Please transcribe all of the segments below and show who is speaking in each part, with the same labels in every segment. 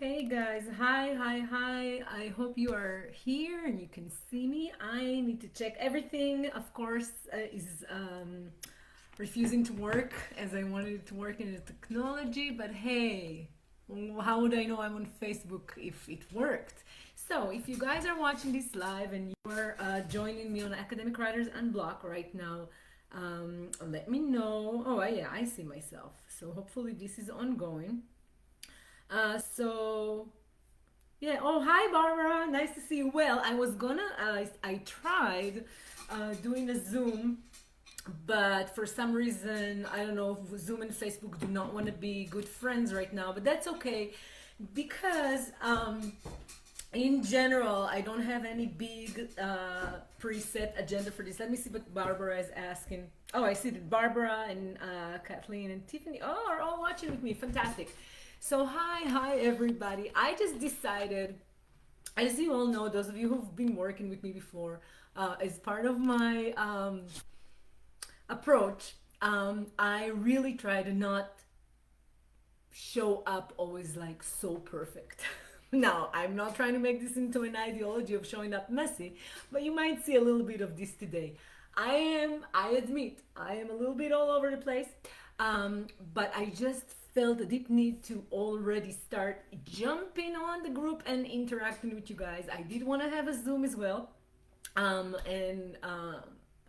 Speaker 1: Okay, guys. Hi. I hope you are here and you can see me. I need to check everything. Of course, is refusing to work as I wanted it to work in the technology. But hey, how would I know I'm on Facebook if it worked? So, if you guys are watching this live and you're joining me on Academic Writers Unblock right now, let me know. Oh, yeah, I see myself. So, hopefully, this is ongoing. So yeah. Oh, hi, Barbara. Nice to see you. Well, I was gonna. I tried doing a Zoom, but for some reason, I don't know. If Zoom and Facebook do not want to be good friends right now, but that's okay because in general, I don't have any big preset agenda for this. Let me see what Barbara is asking. Oh, I see that Barbara and Kathleen and Tiffany are all watching with me. Fantastic. So, hi, everybody. I just decided, as you all know, those of you who've been working with me before, as part of my approach, I really try to not show up always like so perfect. Now, I'm not trying to make this into an ideology of showing up messy, but you might see a little bit of this today. I admit, I am a little bit all over the place, but I just felt a deep need to already start jumping on the group and interacting with you guys. I did want to have a Zoom as well, and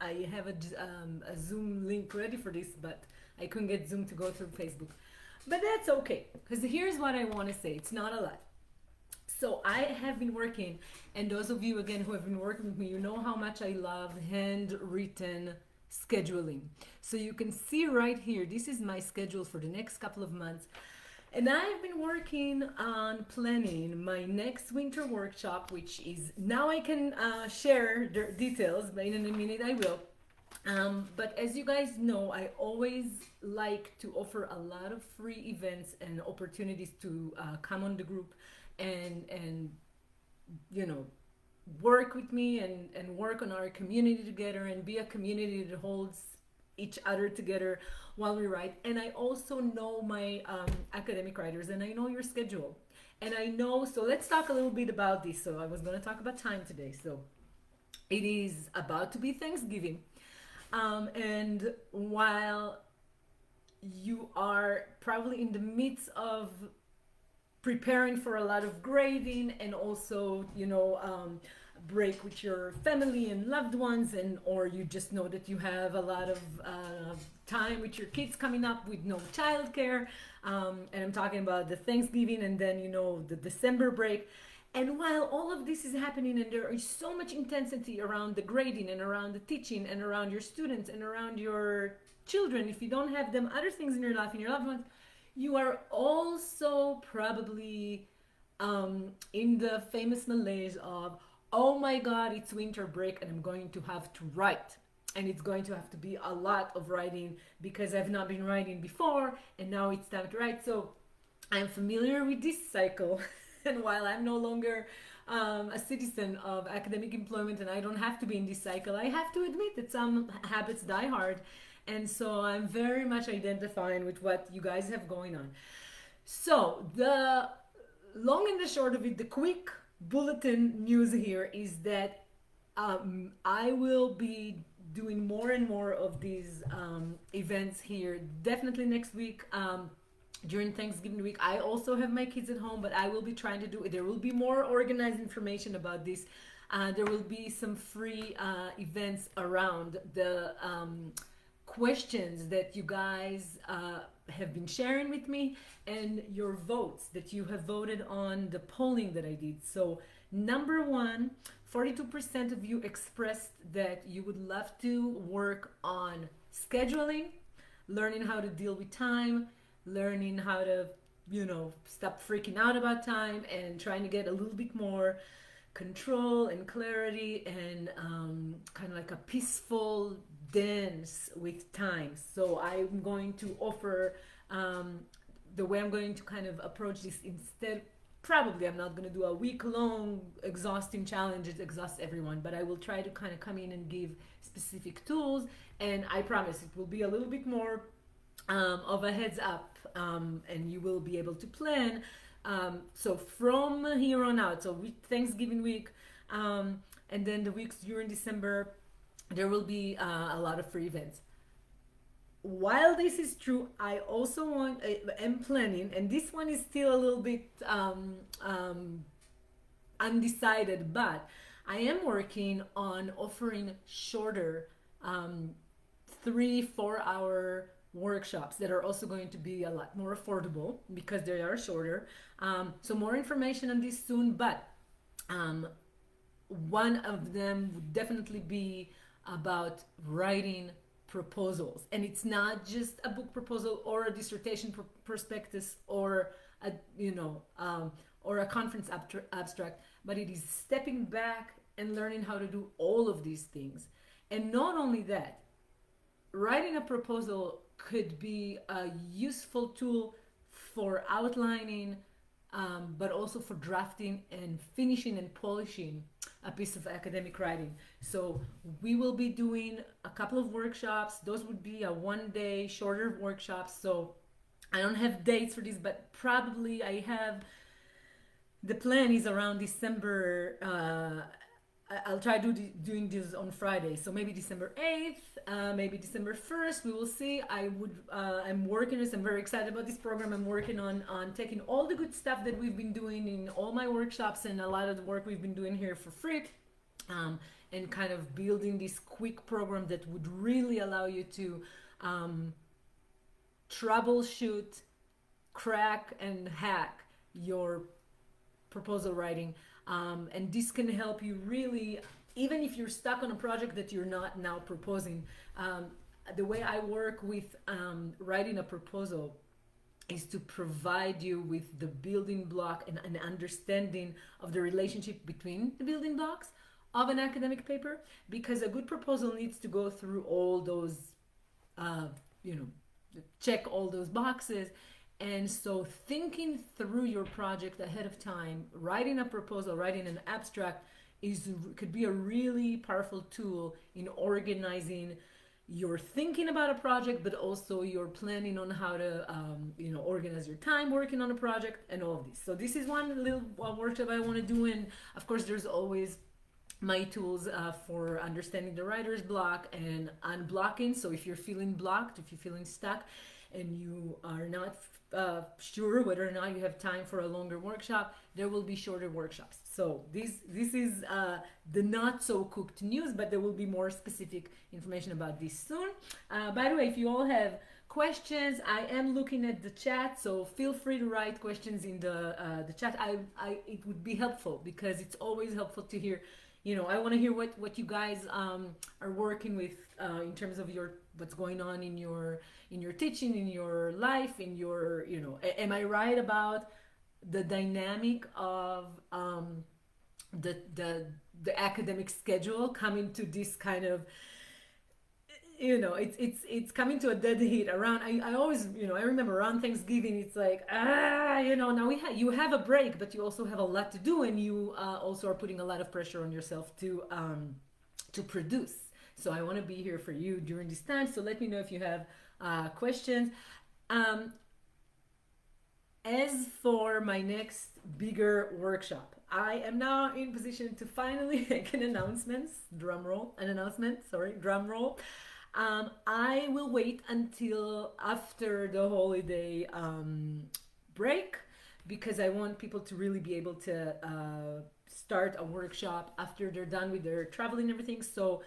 Speaker 1: I have a Zoom link ready for this, but I couldn't get Zoom to go through Facebook. But that's okay, because here's what I want to say. It's not a lot. So I have been working, and those of you again who have been working with me, you know how much I love handwritten scheduling. So you can see right here, this is my schedule for the next couple of months. And I've been working on planning my next winter workshop, which is now I can share the details, but in a minute I will. But as you guys know, I always like to offer a lot of free events and opportunities to come on the group and you know work with me and work on our community together and be a community that holds each other together while we write. And I also know my academic writers, and I know your schedule, and I know. So let's talk a little bit about this. So I was going to talk about time today. So it is about to be Thanksgiving, and while you are probably in the midst of preparing for a lot of grading and also break with your family and loved ones, and or you just know that you have a lot of time with your kids coming up with no childcare, and I'm talking about the Thanksgiving and then the December break. And while all of this is happening and there is so much intensity around the grading and around the teaching and around your students and around your children, if you don't have them other things in your life and your loved ones, you are also probably in the famous malaise of, oh my God, it's winter break and I'm going to have to write. And it's going to have to be a lot of writing because I've not been writing before and now it's time to write. So I'm familiar with this cycle. And while I'm no longer a citizen of academic employment and I don't have to be in this cycle, I have to admit that some habits die hard. And so I'm very much identifying with what you guys have going on. So the long and the short of it, the quick bulletin news here is that I will be doing more and more of these events here, definitely next week. During Thanksgiving week, I also have my kids at home, but I will be trying to do it. There will be more organized information about this. There will be some free events around the questions that you guys have been sharing with me and your votes that you have voted on the polling that I did. So number one, 42% of you expressed that you would love to work on scheduling, learning how to deal with time, learning how to stop freaking out about time and trying to get a little bit more control and clarity and kind of like a peaceful dance with time. So I'm going to offer the way I'm going to kind of approach this. Instead, probably I'm not going to do a week-long exhausting challenge. It exhausts everyone, but I will try to kind of come in and give specific tools, and I promise it will be a little bit more of a heads up, and you will be able to plan So from here on out, so Thanksgiving week, and then the weeks during December, there will be a lot of free events. While this is true, I also am planning, and this one is still a little bit undecided, but I am working on offering shorter, um, 3-4 hour workshops that are also going to be a lot more affordable because they are shorter. So more information on this soon, but um, one of them would definitely be about writing proposals, and it's not just a book proposal or a dissertation prospectus or a or a conference abstract, but it is stepping back and learning how to do all of these things. And not only that, writing a proposal could be a useful tool for outlining, but also for drafting and finishing and polishing a piece of academic writing. So we will be doing a couple of workshops. Those would be a 1 day shorter workshops. So I don't have dates for this, but probably I have, the plan is around December. I'll try doing this on Friday, so maybe December 8th, maybe December 1st. We will see. I'm working this. I'm very excited about this program. I'm working on taking all the good stuff that we've been doing in all my workshops and a lot of the work we've been doing here for free, and kind of building this quick program that would really allow you to troubleshoot, crack, and hack your proposal writing. And this can help you really, even if you're stuck on a project that you're not now proposing. The way I work with writing a proposal is to provide you with the building block and an understanding of the relationship between the building blocks of an academic paper, because a good proposal needs to go through all those, you know, check all those boxes. And so thinking through your project ahead of time, writing a proposal, writing an abstract could be a really powerful tool in organizing your thinking about a project, but also your planning on how to organize your time working on a project and all of this. So this is one little workshop I want to do. And of course, there's always my tools for understanding the writer's block and unblocking. So if you're feeling blocked, if you're feeling stuck, and you are not sure whether or not you have time for a longer workshop, there will be shorter workshops. So this is the not so cooked news, but there will be more specific information about this soon. By the way, if you all have questions, I am looking at the chat, so feel free to write questions in the chat. It would be helpful, because it's always helpful to hear. I want to hear what you guys are working with in terms of what's going on in your teaching, in your life, in your am I right about the dynamic of the academic schedule coming to this kind of, it's coming to a dead heat around. I always, I remember around Thanksgiving, it's like, now you have a break, but you also have a lot to do, and you also are putting a lot of pressure on yourself to produce. So I want to be here for you during this time. So let me know if you have questions. As for my next bigger workshop, I am now in position to finally make an announcement. Drum roll. I will wait until after the holiday break, because I want people to really be able to start a workshop after they're done with their traveling and everything. So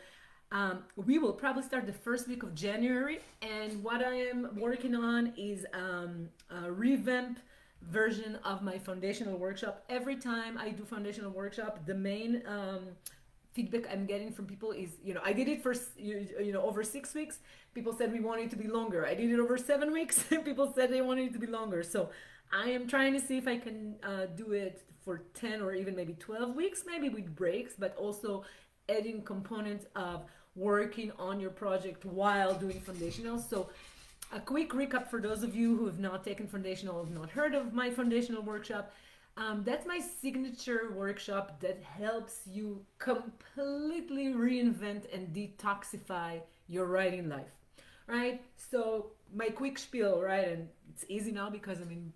Speaker 1: we will probably start the first week of January, and what I am working on is a revamp version of my foundational workshop. Every time I do foundational workshop, the main feedback I'm getting from people is, I did it for over 6 weeks. People said we want it to be longer. I did it over 7 weeks. People said they wanted it to be longer. So I am trying to see if I can do it for 10 or even maybe 12 weeks, maybe with breaks, but also adding components of working on your project while doing foundational. So a quick recap for those of you who have not taken foundational, have not heard of my foundational workshop. That's my signature workshop that helps you completely reinvent and detoxify your writing life, right? So my quick spiel, right? And it's easy now because I'm in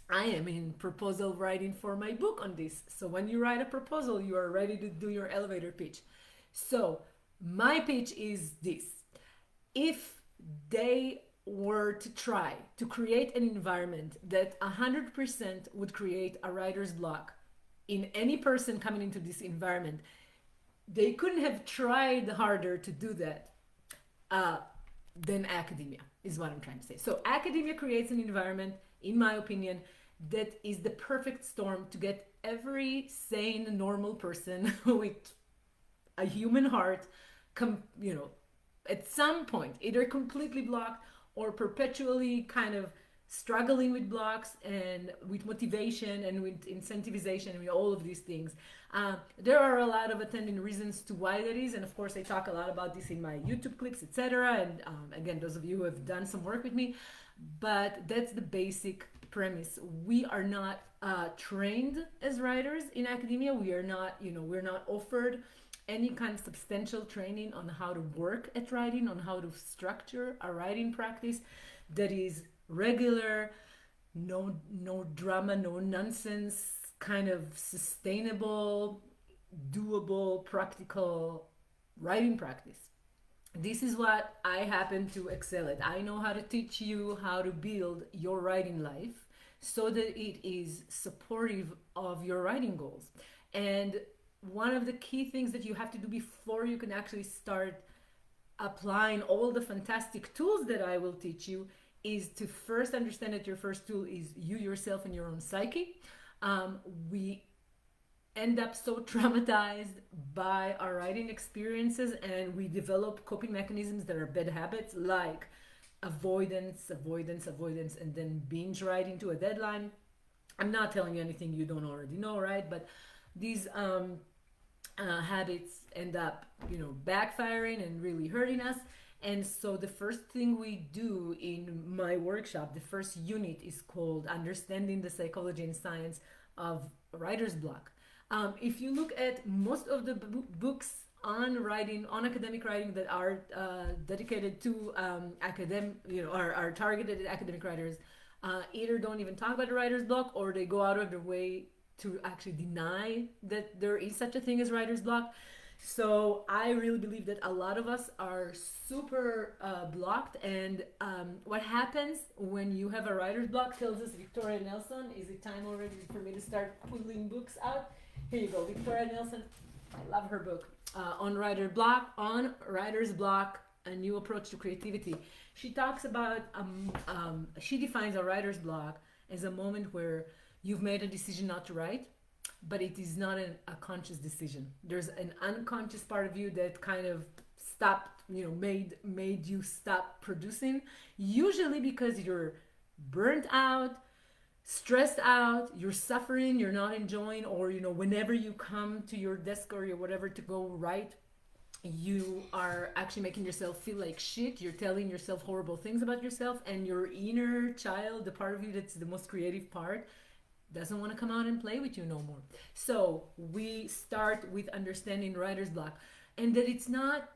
Speaker 1: I am in proposal writing for my book on this. So when you write a proposal, you are ready to do your elevator pitch. So my pitch is this: if they were to try to create an environment that 100% would create a writer's block in any person coming into this environment, they couldn't have tried harder to do that uh, than academia, is what I'm trying to say. So academia creates an environment, in my opinion, that is the perfect storm to get every sane, normal person with a human heart, at some point, either completely blocked or perpetually kind of struggling with blocks and with motivation and with incentivization and with all of these things. There are a lot of attendant reasons to why that is, and of course I talk a lot about this in my YouTube clips, etc. And again, those of you who have done some work with me, but that's the basic premise. We are not trained as writers in academia. We are not, we're not offered any kind of substantial training on how to work at writing, on how to structure a writing practice that is regular, no drama, no nonsense, kind of sustainable, doable, practical writing practice. This is what I happen to excel at. I know how to teach you how to build your writing life so that it is supportive of your writing goals. And one of the key things that you have to do before you can actually start applying all the fantastic tools that I will teach you is to first understand that your first tool is you yourself and your own psyche. We end up so traumatized by our writing experiences, and we develop coping mechanisms that are bad habits like avoidance, and then binge writing to a deadline. I'm not telling you anything you don't already know, right? But these habits end up, backfiring and really hurting us. And so the first thing we do in my workshop, the first unit, is called Understanding the Psychology and Science of Writer's Block. If you look at most of the books on writing, on academic writing, that are dedicated to are targeted at academic writers, either don't even talk about the writer's block, or they go out of their way to actually deny that there is such a thing as writer's block. So I really believe that a lot of us are super blocked, and what happens when you have a writer's block tells us Victoria Nelson. Is it time already for me to start pulling books out? Here you go, Victoria Nelson. I love her book, on writer's block, a new approach to creativity. She talks about she defines a writer's block as a moment where you've made a decision not to write, but it is not a conscious decision. There's an unconscious part of you that kind of stopped, made you stop producing, usually because you're burnt out, stressed out, you're suffering, you're not enjoying, or whenever you come to your desk or whatever to go write, you are actually making yourself feel like shit. You're telling yourself horrible things about yourself, and your inner child, the part of you that's the most creative part, doesn't want to come out and play with you no more. So we start with understanding writer's block, and that it's not,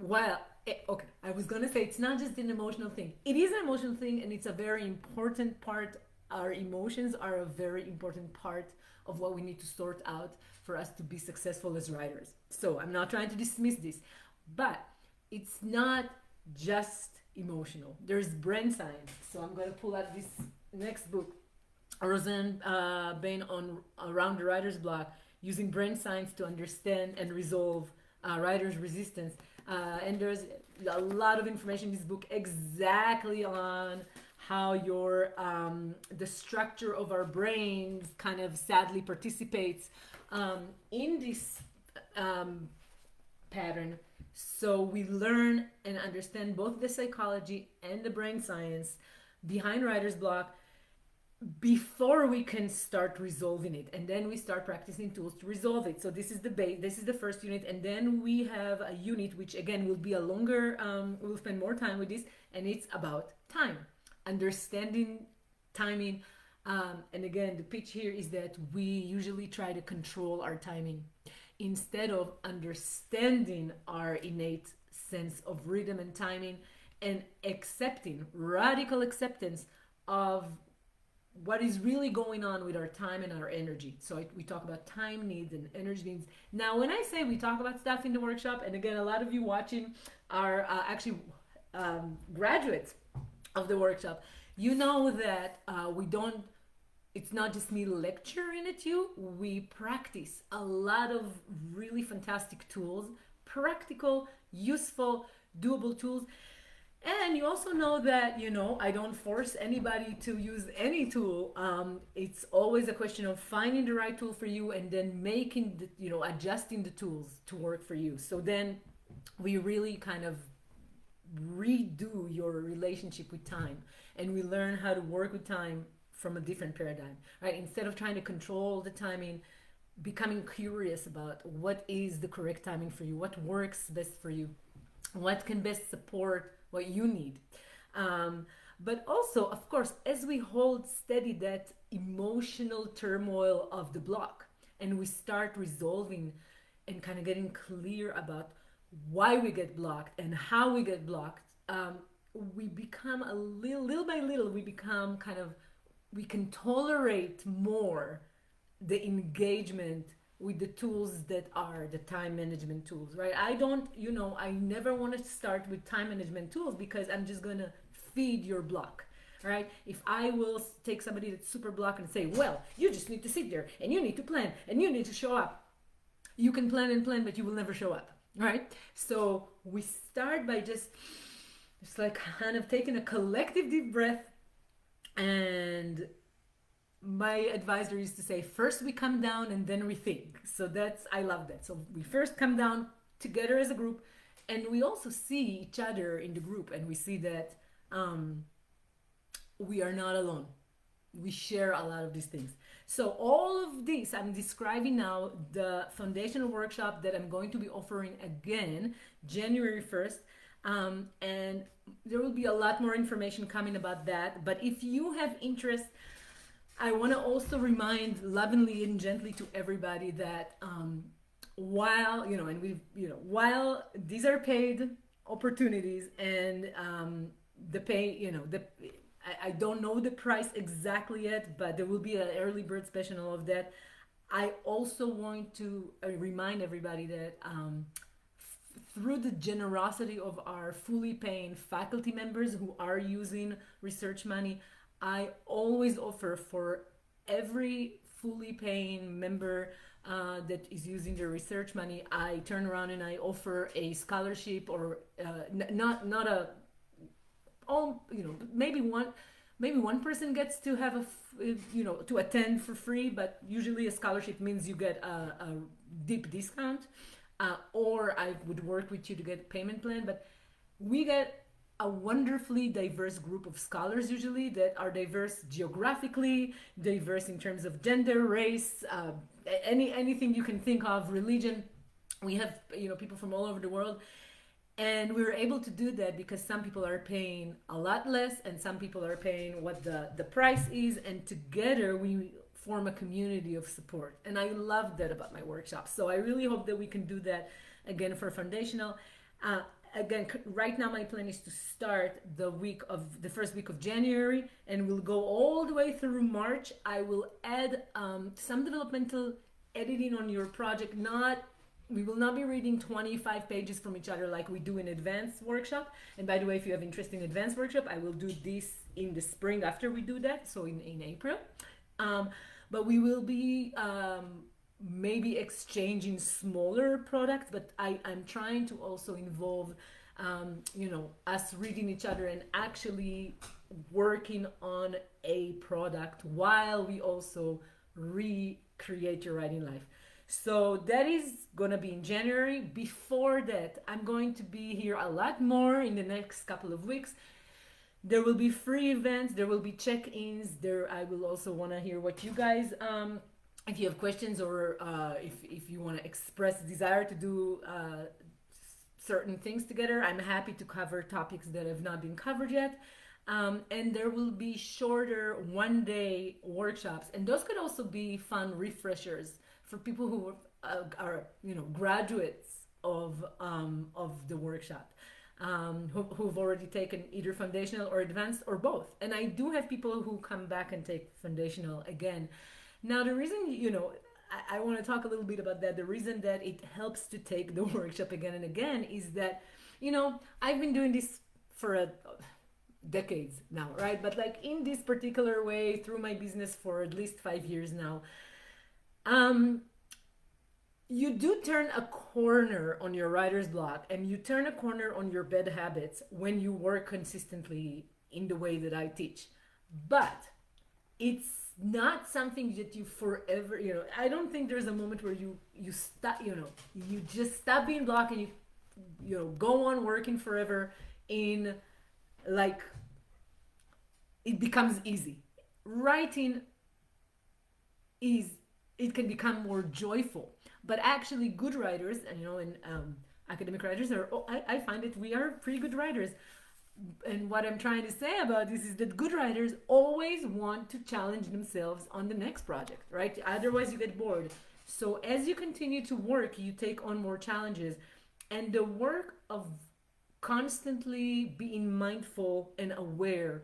Speaker 1: I was gonna say it's not just an emotional thing. It is an emotional thing, and it's a very important part. Our emotions are a very important part of what we need to sort out for us to be successful as writers. So I'm not trying to dismiss this, but it's not just emotional. There's brain science. So I'm going to pull out this next book, Roseanne Bain, on Around the Writer's Block, using brain science to understand and resolve writer's resistance. And there's a lot of information in this book exactly on how the structure of our brains kind of sadly participates in this pattern. So we learn and understand both the psychology and the brain science behind writer's block before we can start resolving it, and then we start practicing tools to resolve it. So this is the first unit, and then we have a unit which again will be a longer, we'll spend more time with this, and it's about time, understanding timing. And again, the pitch here is that we usually try to control our timing instead of understanding our innate sense of rhythm and timing, and radical acceptance of what is really going on with our time and our energy. So we talk about time needs and energy needs. Now, when I say we talk about stuff in the workshop, and again, a lot of you watching are actually graduates of the workshop, you know that we don't, it's not just me lecturing at you. We practice a lot of really fantastic tools, practical, useful, doable tools. And you also know that, I don't force anybody to use any tool. It's always a question of finding the right tool for you and then making the, adjusting the tools to work for you. So then we really kind of redo your relationship with time, and we learn how to work with time from a different paradigm, right? Instead of trying to control the timing, becoming curious about what is the correct timing for you, what works best for you, what can best support what you need. But also, of course, as we hold steady that emotional turmoil of the block, and we start resolving and kind of getting clear about why we get blocked and how we get blocked, we become a little by little, we become kind of, we can tolerate more the engagement with the tools that are the time management tools, right? I never want to start with time management tools because I'm just going to feed your block, right? If I will take somebody that's super blocked and say, well, you just need to sit there and you need to plan and you need to show up. You can plan and plan, but you will never show up, right? So we start by just like kind of taking a collective deep breath. And my advisor used to say, first we come down and then we think. So I love that. So we first come down together as a group, and we also see each other in the group, and we see that we are not alone. We share a lot of these things. So all of this, I'm describing now the foundational workshop that I'm going to be offering again, January 1st. And there will be a lot more information coming about that. But if you have interest, I want to also remind lovingly and gently to everybody that while these are paid opportunities, and the pay, I don't know the price exactly yet, but there will be an early bird special of that. I also want to remind everybody that through the generosity of our fully paying faculty members who are using research money, I always offer for every fully paying member that is using their research money, I turn around and I offer a scholarship, or not a, maybe one person gets to have to attend for free, but usually a scholarship means you get a deep discount, or I would work with you to get a payment plan. But we get a wonderfully diverse group of scholars usually that are diverse geographically, diverse in terms of gender, race, anything you can think of, religion. We have people from all over the world, and we were able to do that because some people are paying a lot less and some people are paying what the price is, and together we form a community of support. And I love that about my workshops. So I really hope that we can do that again for foundational. Again, right now my plan is to start the first week of January, and we'll go all the way through March. I will add some developmental editing on your project. We will not be reading 25 pages from each other like we do in advanced workshop. And by the way, if you have interest in advanced workshop, I will do this in the spring after we do that, so in April. But we will be maybe exchanging smaller products, but I'm trying to also involve us reading each other and actually working on a product while we also recreate your writing life. So that is gonna be in January. Before that, I'm going to be here a lot more in the next couple of weeks. There will be free events, there will be check-ins there. I will also want to hear what you guys if you have questions, or if you want to express desire to do certain things together. I'm happy to cover topics that have not been covered yet. And there will be shorter one-day workshops, and those could also be fun refreshers for people who are graduates of the workshop. who've already taken either foundational or advanced or both. And I do have people who come back and take foundational again. Now, the reason, I want to talk a little bit about that. The reason that it helps to take the workshop again and again is that, I've been doing this for decades now, right? But like in this particular way through my business for at least 5 years now, you do turn a corner on your writer's block and you turn a corner on your bad habits when you work consistently in the way that I teach. But it's not something that you forever, I don't think there's a moment where you stop, you just stop being blocked and you go on working forever in like it becomes easy. Writing it can become more joyful. But actually, good writers, and academic writers I find that we are pretty good writers. And what I'm trying to say about this is that good writers always want to challenge themselves on the next project, right? Otherwise, you get bored. So as you continue to work, you take on more challenges, and the work of constantly being mindful and aware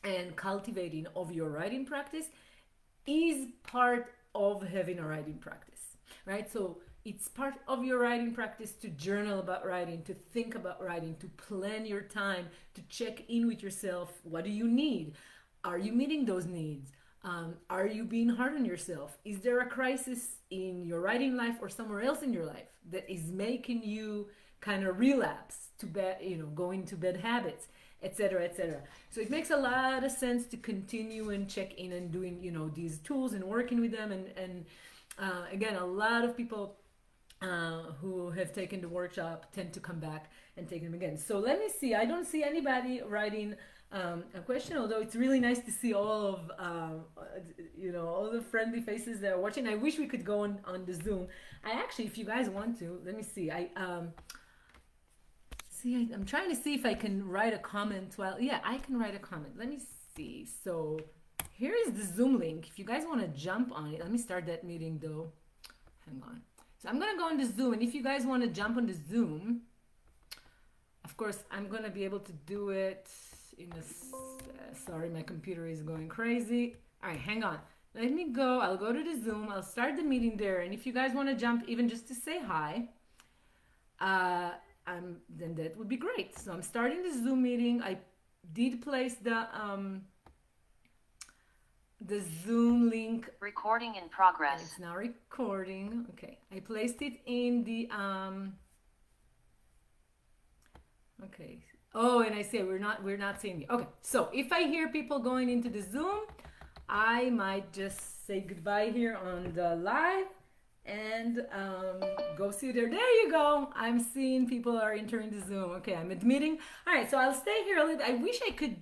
Speaker 1: and cultivating of your writing practice is part of having a writing practice, right? So it's part of your writing practice to journal about writing, to think about writing, to plan your time, to check in with yourself. What do you need? Are you meeting those needs? Are you being hard on yourself? Is there a crisis in your writing life or somewhere else in your life that is making you kind of relapse to bad, go into bad habits, etc., etc. So it makes a lot of sense to continue and check in and doing, these tools and working with them. And again, a lot of people who have taken the workshop tend to come back and take them again. So let me see. I don't see anybody writing a question, although it's really nice to see all of all the friendly faces that are watching. I wish we could go on the Zoom. I actually, if you guys want to, let me see. I'm trying to see if I can write a comment. Well, yeah, I can write a comment. Let me see. So here is the Zoom link. If you guys want to jump on it, let me start that meeting though. Hang on. So I'm going to go on the Zoom, and if you guys want to jump on the Zoom, of course, I'm going to be able to do it in a... sorry, my computer is going crazy. All right, hang on. Let me go. I'll go to the Zoom. I'll start the meeting there, and if you guys want to jump even just to say hi, then that would be great. So I'm starting the Zoom meeting. I did place the Zoom link.
Speaker 2: Recording in progress.
Speaker 1: It's now recording. Okay. I placed it in the okay. Oh, and I say we're not seeing you. Okay. So if I hear people going into the Zoom, I might just say goodbye here on the live and go see there. There you go. I'm seeing people are entering the Zoom. Okay, I'm admitting. All right, so I'll stay here a little bit. I wish I could.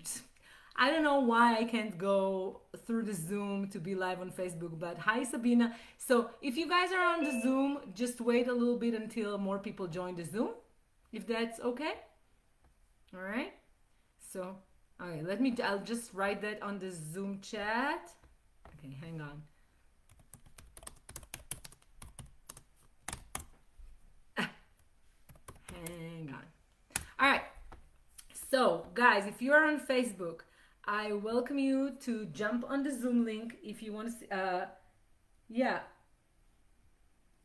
Speaker 1: I don't know why I can't go through the Zoom to be live on Facebook, but hi, Sabina. So if you guys are on the Zoom, just wait a little bit until more people join the Zoom, if that's okay. All right. So, okay, I'll just write that on the Zoom chat. Okay, hang on. Hang on. All right. So, guys, if you are on Facebook, I welcome you to jump on the Zoom link if you want to see.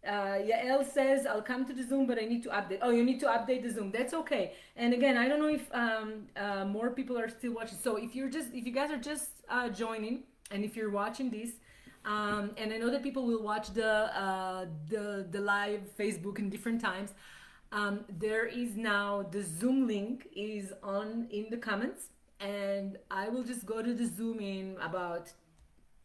Speaker 1: Yael says, I'll come to the Zoom, but I need to update. Oh, you need to update the Zoom. That's okay. And again, I don't know if more people are still watching. So if you guys are just joining, and if you're watching this, and I know that people will watch the live Facebook in different times. There is now the Zoom link is on in the comments, and I will just go to the Zoom in about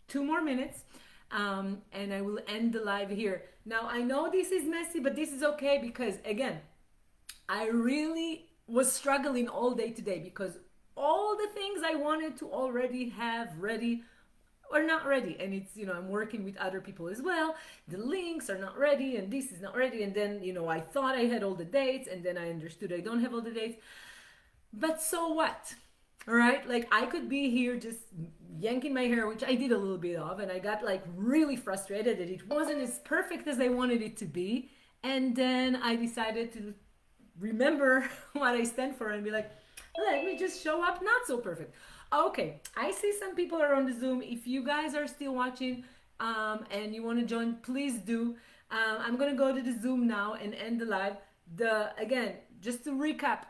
Speaker 1: 2 more minutes, and I will end the live here. Now I know this is messy, but this is okay because again, I really was struggling all day today because all the things I wanted to already have ready are not ready, and it's I'm working with other people as well. The links are not ready, and this is not ready, and then I thought I had all the dates, and then I understood I don't have all the dates. But so what? All right, like I could be here just yanking my hair, which I did a little bit of, and I got like really frustrated that it wasn't as perfect as I wanted it to be, and then I decided to remember what I stand for and be like, let me just show up not so perfect. Okay, I see some people are on the Zoom. If you guys are still watching and you want to join, please do. I'm gonna go to the Zoom now and end the live. Again, just to recap,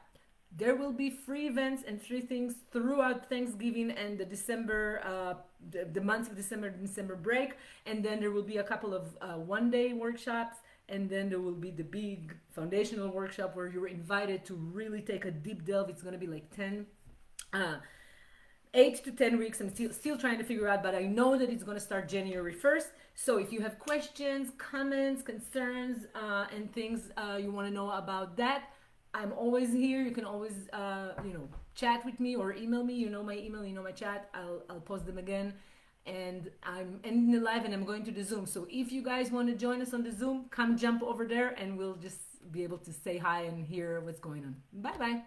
Speaker 1: there will be free events and free things throughout Thanksgiving and the December, the month of December break, and then there will be a couple of one-day workshops, and then there will be the big foundational workshop where you're invited to really take a deep delve. It's going to be like 8 to 10 weeks. I'm still trying to figure out, but I know that it's going to start January 1st. So if you have questions, comments, concerns, and things you want to know about that, I'm always here. You can always, chat with me or email me. You know my email, you know my chat. I'll post them again. And I'm ending the live and I'm going to the Zoom. So if you guys want to join us on the Zoom, come jump over there and we'll just be able to say hi and hear what's going on. Bye bye.